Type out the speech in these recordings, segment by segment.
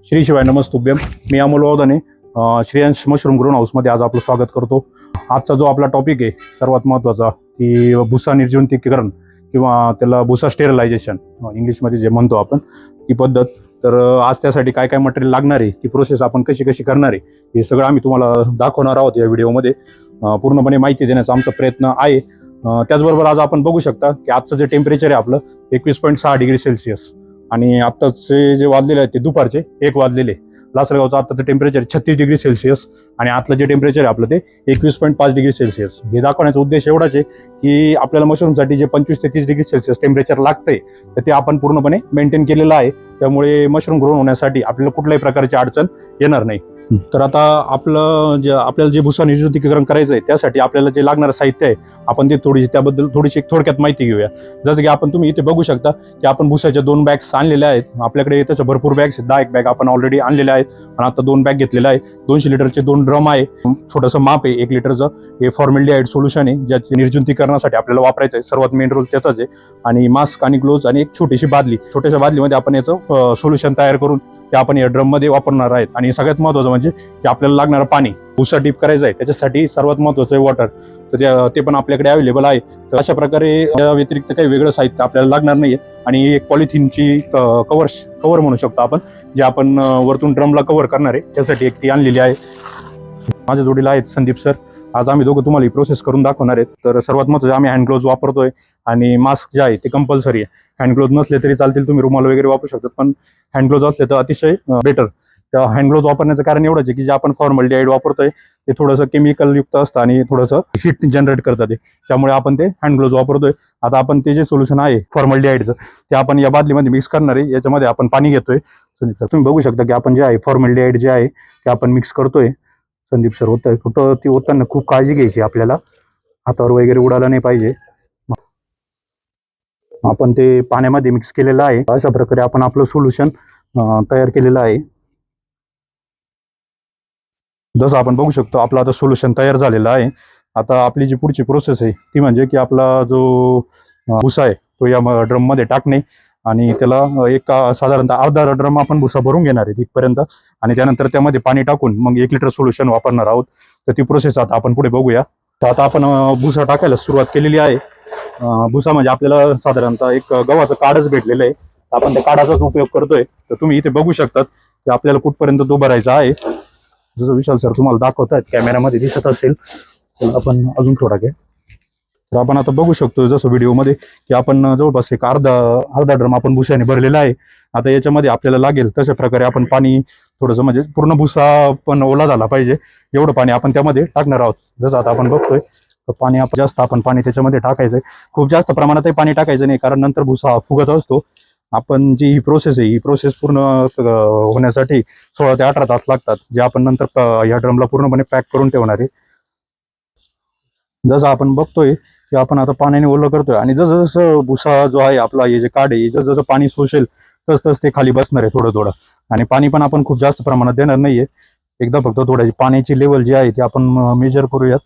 श्री शिवाय नमस्तुभ्यम. मी Amol वावदाने Shreyansh mushroom grown हाऊसमध्ये आज आपलं स्वागत करतो. आजचा जो आपला टॉपिक आहे सर्वात महत्त्वाचा की भुसा निर्जंतुकीकरण किंवा त्याला भुसा स्टेरिलायझेशन इंग्लिशमध्ये जे म्हणतो आपण ती पद्धत. तर आज त्यासाठी काय काय मटेरियल लागणार आहे, ती प्रोसेस आपण कशी कशी करणार आहे, हे सगळं आम्ही तुम्हाला दाखवणार आहोत या व्हिडिओमध्ये. पूर्णपणे माहिती देण्याचा आमचा प्रयत्न आहे. त्याचबरोबर आज आपण बघू शकता की आजचं जे टेम्परेचर आहे आपलं 21.6 डिग्री सेल्सिअस आणि आत्ताचे जे वाजलेले आहेत ते दुपारचे 1 वाजलेले. लासलगावचं आत्ताचं टेम्परेचर 36 डिग्री सेल्सिअस आणि आतलं जे टेम्परेचर आहे आपलं ते 21.5 डिग्री सेल्सिअस. हे दाखवण्याचा उद्देश एवढाच आहे की आपल्याला मशरूमसाठी जे 25 ते 30 डिग्री सेल्सिअस टेम्परेचर लागतंय तर ते आपण पूर्णपणे मेंटेन केलेलं आहे. त्यामुळे मशरूम ग्रोन होण्यासाठी आपल्याला कुठल्याही प्रकारची अडचण येणार नाही. तर आता आपल्याला जे भुसा निर्जंतुकीकरण करायचं आहे त्यासाठी आपल्याला जे लागणारं साहित्य आहे आपण ते त्याबद्दल थोडीशी थोडक्यात माहिती घेऊया. जसं की तुम्ही इथे बघू शकता की आपण भुसाच्या 2 बॅग्स आणलेल्या आहेत. आपल्याकडे त्याच्या भरपूर बॅग्स आहेत. 10 बॅग आपण ऑलरेडी आणलेल्या आहेत आणि आता 2 बॅग घेतलेल्या आहे. 200 लिटरचे 2 ड्रम आहे. छोटंसं माप आहे 1 लिटरचं. हे फॉर्मॅल्डिहाइड सोल्युशन आहे ज्याचे निर्जंतुकीकरणासाठी आपल्याला वापरायचं आहे. सर्वात मेन रोल त्याचाच आहे. आणि मास्क आणि ग्लोव्ज आणि एक छोटीशी बादली. छोट्याशा बादलीमध्ये आपण याचं सोल्युशन तयार करून ते आपण या ड्रम मध्ये वापरणार आहेत. आणि सगळ्यात महत्त्वाचं म्हणजे की आपल्याला लागणारं पाणी भुसा डीप करायचं आहे त्याच्यासाठी सर्वात महत्त्वाचं आहे वॉटर. तर ते पण आपल्याकडे अवेलेबल आहे. तर अशा प्रकारे या व्यतिरिक्त काही वेगळं साहित्य आपल्याला लागणार नाहीये. आणि एक पॉलिथिनची कव्हर म्हणू शकतो आपण, जे आपण वरतून ड्रमला कव्हर करणार आहे त्यासाठी एक ती आणलेली आहे. माझ्या जोडीला आहेत संदीप सर. आज आम्ही दोघं तुम्हाला ही प्रोसेस करून दाखवणार आहेत. तर सर्वात महत्त्वाचं आम्ही हँड ग्लोव्ज वापरतोय आणि मास्क जे आहे ते कंपल्सरी आहे. हँड ग्लोव्ज नसले तरी चालतील, तुम्ही रुमाल वगैरे वापरू शकतात, पण हँड ग्लोव्ज असले तर अतिशय बेटर. त्या हँड ग्लोव्ज वापरण्याचं कारण एवढंच आहे की जे आपण फॉर्मॅल्डिहाइड वापरतोय ते थोडंसं केमिकल युक्त असतं आणि थोडंसं हीट जनरेट करतं ते, त्यामुळे आपण ते हँड ग्लोव्ज वापरतोय. आता आपण ते जे सोल्युशन आहे फॉर्मॅल्डिहाइडचं ते आपण या बादलीमध्ये मिक्स करणार आहे. याच्यामध्ये आपण पाणी घेतोय. तर तुम्ही बघू शकता की आपण जे आहे फॉर्मॅल्डिहाइड जे आहे ते आपण मिक्स करतोय. संदीप सर होत आहे. फक्त ती होताना खूप काळजी घ्यायची आपल्याला, हातावर वगैरे उडाला नाही पाहिजे. आपण ते पाण्यामध्ये मिक्स केलेलं आहे. अशा प्रकारे आपण आपलं सोल्युशन तयार केलेलं आहे. जसं आपण बघू शकतो आपलं आता सोल्युशन तयार झालेलं आहे. आता आपली जी पुढची प्रोसेस आहे ती म्हणजे की आपला जो भुसा आहे तो या ड्रममध्ये टाकणे आणि त्याला एक साधारणतः अर्धा ड्रम आपण भुसा भरून घेणार आहे तिथपर्यंत आणि त्यानंतर त्यामध्ये पाणी टाकून मग 1 लिटर सोल्युशन वापरणार आहोत. तर ती प्रोसेस आता आपण पुढे बघूया. तर आता आपण भुसा टाकायला सुरुवात केलेली आहे. भुसा म्हणजे आपल्याला साधारणतः एक गव्हाचं काडच भेटलेलं आहे. आपण त्या काडाचाच उपयोग करतोय. तर तुम्ही इथे बघू शकतात की आपल्याला कुठपर्यंत तो भरायचा आहे. जसं विशाल सर तुम्हाला दाखवतात कॅमेरामध्ये दिसत असेल तर आपण अजून थोडा घ्या. तर आपण आता बघू शकतो जसं व्हिडिओमध्ये की आपण जवळपास एक अर्धा ड्रम आपण भुसाने भरलेला आहे. आता याच्यामध्ये आपल्याला लागेल तशा प्रकारे आपण पाणी थोडंसं म्हणजे पूर्ण भुसा पण ओला झाला पाहिजे एवढं पाणी आपण त्यामध्ये टाकणार आहोत. जसं आता आपण बघतोय तर पाणी आपण पाणी त्याच्यामध्ये टाकायचंय. खूप जास्त प्रमाणातही पाणी टाकायचं नाही कारण नंतर भुसा फुगत असतो. आपण जी ही प्रोसेस आहे ही प्रोसेस पूर्ण होण्यासाठी 16 ते 18 तास लागतात, जे आपण नंतर या ड्रमला पूर्णपणे पॅक करून ठेवणार आहे. जसं आपण बघतोय की आपण आता पाण्याने ओलं करतोय आणि जसं जसं भुसा जो आहे आपला हे जे काड आहे जसं जसं पाणी शोषेल तसं ते खाली बसणार आहे थोडं थोडं. आणि पाणी पण आपण खूप जास्त प्रमाणात देणार नाहीये. एकदा फक्त थोड्याची पाण्याची लेवल जी आहे ती आपण मेजर करूयात.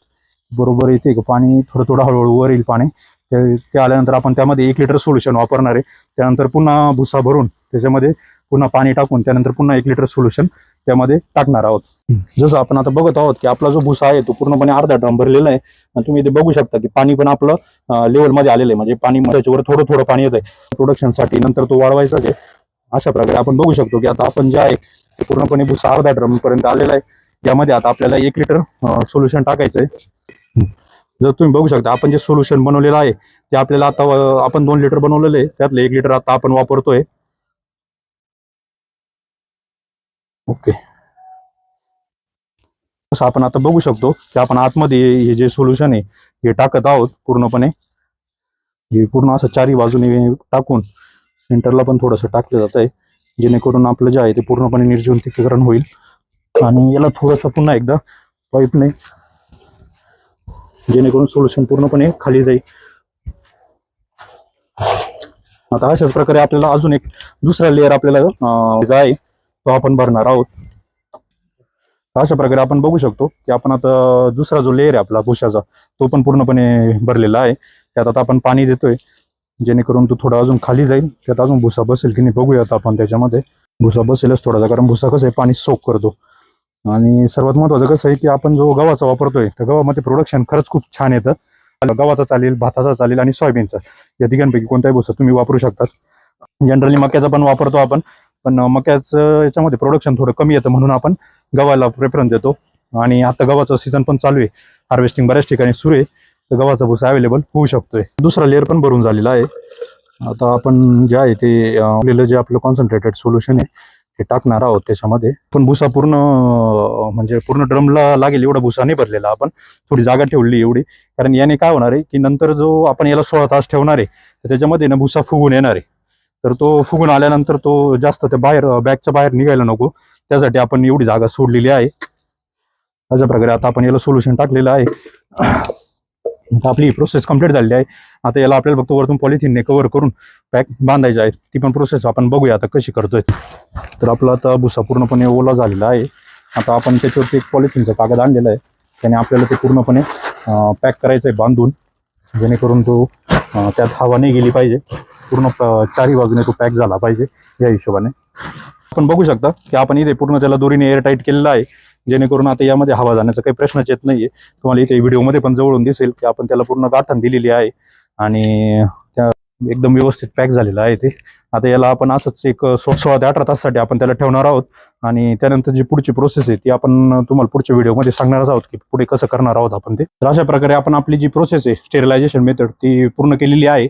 बरोबर येते का पाणी थोडं थोडं हळूहळू वर येईल पाणी. ते आल्यानंतर आपण त्यामध्ये 1 लिटर सोल्युशन वापरणार आहे. त्यानंतर पुन्हा भुसा भरून त्याच्यामध्ये पुन्हा पाणी टाकून त्यानंतर पुन्हा 1 लिटर सोल्युशन त्यामध्ये टाकणार आहोत. जसं आपण आता बघत आहोत की आपला जो भुसा आहे तो पूर्णपणे अर्धा ड्रम भरलेला आहे. आणि तुम्ही इथे बघू शकता की पाणी पण आपलं लेवलमध्ये आलेलं आहे, म्हणजे पाणी त्याच्यावर थोडं थोडं पाणी येत आहे प्रोडक्शनसाठी. नंतर तो वाढवायचा आहे. अशा प्रकारे आपण बघू शकतो की आता आपण जे आहे ते पूर्णपणे भुसा अर्धा ड्रम पर्यंत आलेला आहे. यामध्ये आता आपल्याला 1 लिटर सोल्युशन टाकायचं आहे. जर तुम्ही बघू शकता आपण जे सोल्युशन बनवलेलं आहे ते आपल्याला आता आपण 2 लिटर बनवलेलं आहे त्यातलं 1 लिटर आता आपण वापरतोय. ओके. असं आपण आता बघू शकतो की आपण आतमध्ये हे जे सोल्युशन आहे हे टाकत आहोत पूर्णपणे. हे पूर्ण असं चारही बाजूने टाकून सेंटरला पण थोडंसं टाकलं जात आहे जेणेकरून आपलं जे आहे ते पूर्णपणे निर्जंतुकीकरण होईल. आणि याला थोडंसं पुन्हा एकदा पाईपने जेणेकरून सोल्युशन पूर्णपणे खाली जाईल. आता अशाच प्रकारे आपल्याला अजून एक दुसरा लेअर आपल्याला आहे तो आपण भरणार आहोत. अशा प्रकारे आपण बघू शकतो की आपण आता दुसरा जो लेअर आहे आपला भुशाचा तो पण पूर्णपणे भरलेला आहे. त्यात आता आपण पाणी देतोय जेणेकरून तो थोडा अजून खाली जाईल. त्यात अजून भुसा बसेल की नाही बघूयात आपण त्याच्यामध्ये. भुसा बसेलच थोडासा, कारण भुसा कसं आहे पाणी सोक करतो. आणि सर्वात महत्त्वाचं कसं आहे की आपण जो गव्हाचा वापरतोय तर गव्हामध्ये प्रोडक्शन खरंच खूप छान येतं. गव्हाचा चालेल, भाताचा चालेल आणि सोयाबीनचा, या तिघांपैकी कोणताही भुसा तुम्ही वापरू शकतात. जनरली मक्याचा पण वापरतो आपण, पण मक्याचं याच्यामध्ये प्रोडक्शन थोडं कमी येतं म्हणून आपण गव्हाला प्रेफरन्स देतो. आणि आता गव्हाचं सीझन पण चालू आहे, हार्वेस्टिंग बऱ्याच ठिकाणी सुरू आहे, तर गव्हाचा भुसा अवेलेबल होऊ शकतोय. दुसरा लेअर पण भरून झालेला आहे. आता आपण जे आहे ते जे आपलं कॉन्सन्ट्रेटेड सोल्युशन आहे ते टाकणार आहोत त्याच्यामध्ये. पण भुसा पूर्ण म्हणजे पूर्ण ड्रमला लागेल एवढा भुसा नाही भरलेला आपण, थोडी जागा ठेवली एवढी, कारण याने काय होणार आहे की नंतर जो आपण याला 16 तास ठेवणार आहे तर त्याच्यामध्ये ना भुसा फुगून येणार आहे. तर तो फुगून आल्यानंतर तो जास्त ते बाहेर बॅगच्या बाहेर निघायला नको, त्यासाठी आपण एवढी जागा सोडलेली आहे. अशा प्रकारे आता आपण याला सोल्युशन टाकलेलं आहे. आता आपली प्रोसेस कंप्लीट झालेली आहे. आता याला आपल्याला फक्त वरतून पॉलिथिनने कव्हर करून पॅक बांधायचं आहे. ती पण प्रोसेस आपण बघूया आता कशी करतोय. तर आपला आता भुसा पूर्णपणे ओला झालेला आहे. आता आपण त्याच्यावरती एक पॉलिथिनचा कागद आणलेला आहे, त्याने आपल्याला ते पूर्णपणे पॅक करायचं आहे बांधून, जेणेकरून तो त्यात हवा नाही गेली पाहिजे, पूर्ण चारही बाजूने तो पॅक झाला पाहिजे या हिशोबाने. आपण बघू शकता की आपण इथे पूर्ण त्याला दोरीने एअर टाईट केलेलं आहे, जेणेकरून आता यामध्ये हवा जाण्याचा काही प्रश्नच येत नाहीये. तुम्हाला इथे व्हिडिओमध्ये पण जवळून दिसेल की आपण त्याला पूर्ण गाठण दिलेली आहे आणि त्या एकदम व्यवस्थित पॅक झालेलं आहे ते. आता याला आपण असंच एक 16 ते 18 तासासाठी आपण त्याला ठेवणार आहोत आणि त्यानंतर जी पुढची प्रोसेस आहे ती आपण तुम्हाला पुढच्या व्हिडिओमध्ये सांगणारच आहोत की पुढे कसं करणार आहोत आपण ते. तर अशा प्रकारे आपण आपली जी प्रोसेस आहे स्टेरिलायझेशन मेथड ती पूर्ण केलेली आहे.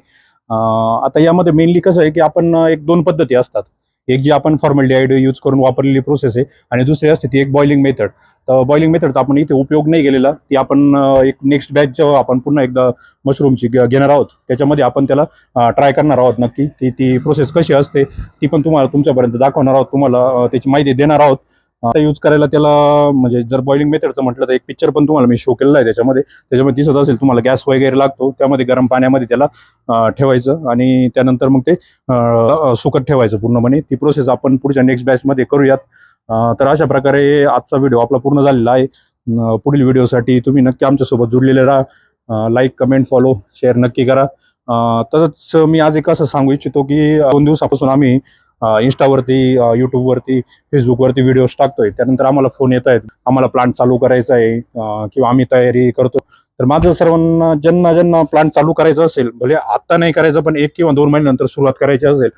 आता यामध्ये मेनली कसं आहे की आपण एक 2 पद्धती असतात. एक जी आपण फॉर्मॅलिटीहाइड यूज करून वापरलेली प्रोसेस आहे आणि दुसरी असते ती एक बॉइलिंग मेथड. तर बॉइलिंग मेथडचा आपण इथे उपयोग नाही केलेला, ती आपण एक नेक्स्ट बॅच जेव्हा आपण पुन्हा एकदा मशरूमची घेणार आहोत त्याच्यामध्ये आपण त्याला ट्राय करणार आहोत नक्की. ती प्रोसेस कशी असते ती पण तुम्हाला तुमच्यापर्यंत दाखवणार आहोत, तुम्हाला त्याची माहिती देणार आहोत. यूज करायला त्याला म्हणजे जर बॉइलिंग मेथडचं म्हटलं तर एक पिक्चर पण तुम्हाला मी शो केलेला आहे त्याच्यामध्ये दिसत असेल तुम्हाला. गॅस वगैरे लागतो, त्यामध्ये गरम पाण्यामध्ये त्याला ठेवायचं आणि त्यानंतर मग ते सुकत ठेवायचं पूर्णपणे. ती प्रोसेस आपण पुढच्या नेक्स्ट बॅचमध्ये करूयात. तर अशा प्रकारे आजचा व्हिडिओ आपला पूर्ण झालेला आहे. पुढील व्हिडिओसाठी तुम्ही नक्की आमच्यासोबत जुडलेले राहा. लाईक, कमेंट, फॉलो, शेअर नक्की करा. तसंच मी आज एक असं सांगू इच्छितो की 2 दिवसापासून आम्ही इंस्टावरती, यूट्यूबवरती, फेसबुकवरती व्हिडिओज टाकतोय. त्यानंतर आम्हाला फोन येत आहेत, आम्हाला प्लांट चालू करायचा आहे किंवा आम्ही तयारी करतो. तर माझं सर्वांना ज्यांना प्लांट चालू करायचं असेल, भले आत्ता नाही करायचं पण 1 किंवा 2 महिन्यानंतर सुरुवात करायची असेल,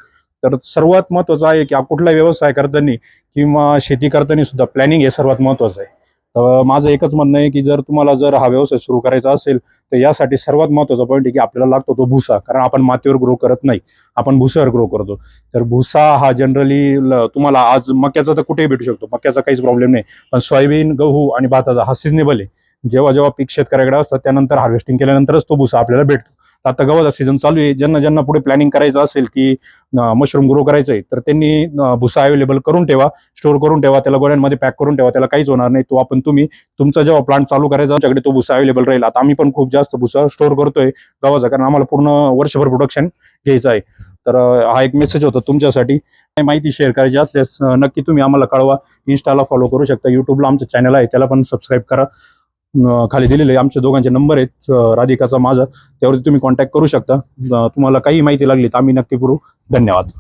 तर सर्वात महत्त्वाचं आहे की कुठला व्यवसाय करताना किंवा शेती करताना सुद्धा प्लॅनिंग हे सर्वात महत्त्वाचं आहे. तर माझं एकच म्हणणं आहे की जर हा व्यवसाय सुरू करायचा असेल तर यासाठी सर्वात महत्त्वाचा पॉईंट आहे की आपल्याला लागतो तो भुसा, कारण आपण मातीवर ग्रो करत नाही, आपण भुसावर ग्रो करतो. तर भुसा हा जनरली तुम्हाला आज मक्याचा तर कुठेही भेटू शकतो, मक्याचा काहीच प्रॉब्लेम नाही. पण सोयाबीन, गहू आणि भाताचा हा सिजनेबल आहे. जेव्हा पीक शेतकऱ्याकडे असतं त्यानंतर हार्वेस्टिंग केल्यानंतरच तो भुसा आपल्याला भेटतो. आता गव्हाचा सीझन चालू आहे, ज्यांना पुढे प्लॅनिंग करायचं असेल की मशरूम ग्रो करायचं आहे तर त्यांनी भुसा अवेलेबल करून ठेवा, स्टोअर करून ठेवा, त्याला गोण्यांमध्ये पॅक करून ठेवा, त्याला काहीच होणार नाही. तो आपण तुमचा जेव्हा प्लांट चालू करायचा आमच्याकडे तो भुसा अवेलेबल राहील. आता आम्ही पण खूप जास्त भुसा स्टोअर करतोय गव्हाचा, कारण आम्हाला पूर्ण वर्षभर प्रोडक्शन घ्यायचं आहे. तर हा एक मेसेज होता तुमच्यासाठी. माहिती शेअर करायची असल्यास नक्की तुम्ही आम्हाला कळवा. इंस्टाला फॉलो करू शकता, युट्यूबला आमचं चॅनल आहे त्याला पण सबस्क्राईब करा. खाली दिलेले आमच्या दोघांचे नंबर आहेत, राधिकाचा माझा, त्यावरती तुम्ही कॉन्टॅक्ट करू शकता. तुम्हाला काही माहिती लागली तर आम्ही नक्की पुरवू. धन्यवाद.